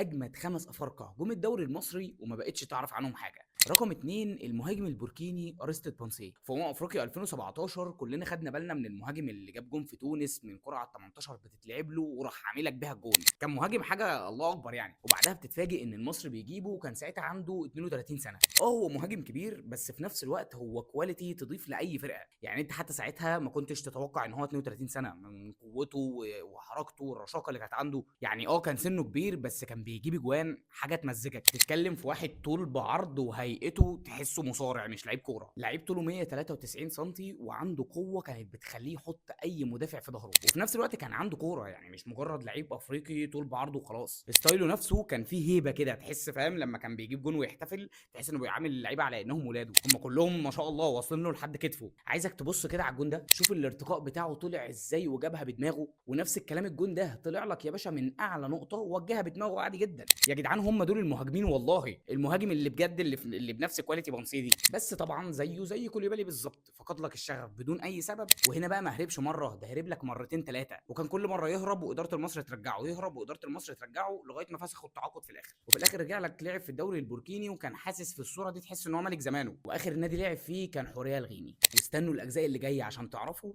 اجمد 5 افارقه جم الدوري المصري وما بقتش تعرف عنهم حاجه. رقم 2 المهاجم البوركيني ارستيد بانسي. في افريقيا 2017 كلنا خدنا بالنا من المهاجم اللي جاب جون في تونس من كره على ال 18 بتتلعب له وراح عاملك بيها الجون. كان مهاجم حاجه الله اكبر يعني. وبعدها بتتفاجئ ان المصري بيجيبه وكان ساعتها عنده 32 سنه. هو مهاجم كبير بس في نفس الوقت هو كواليتي تضيف لاي فرقه. يعني انت حتى ساعتها ما كنتش تتوقع ان هو 32 سنه من قوته وحركته والرشاقه اللي كانت عنده. يعني كان سنه كبير بس كان بيجيب اجوان حاجه تمزجك. تتكلم في واحد طول بعرض وهيئته تحسه مصارع مش لعيب كوره. لعيب طوله 193 سم وعنده قوه كانت بتخليه يحط اي مدافع في ظهره. وفي نفس الوقت كان عنده كوره، يعني مش مجرد لعيب افريقي طول بعرضه وخلاص. ستايله نفسه كان فيه هيبه كده، تحس فاهم لما كان بيجيب جون ويحتفل تحس انه بيعامل اللعيبه على انهم ولاده. هم كلهم ما شاء الله واصلين له لحد كتفه. عايزك تبص كده على الجون ده، شوف الارتقاء بتاعه طلع ازاي وجابها بدماغه. ونفس الكلام الجون ده طلع لك يا باشا من اعلى نقطه ووجهها بدماغه عادي جدا. يا جدعان هم دول المهاجمين والله. المهاجم اللي بجد اللي بنفس كواليتي بونسي دي. بس طبعا زيه زي كوليبالي بالظبط، فقد لك الشغف بدون اي سبب. وهنا بقى ما هربش مره، ده هرب لك مرتين ثلاثه، وكان كل مره يهرب واداره المصري ترجعه، يهرب واداره المصري ترجعه لغايه ما فسخوا التعاقد في الاخر. وفي الاخر رجع لك لعب في الدوري البوركيني وكان حاسس في الصوره دي تحس ان هو ملك زمانه. واخر نادي لعب فيه كان حوريه الغيني. واستنوا الاجزاء اللي جايه عشان تعرفوا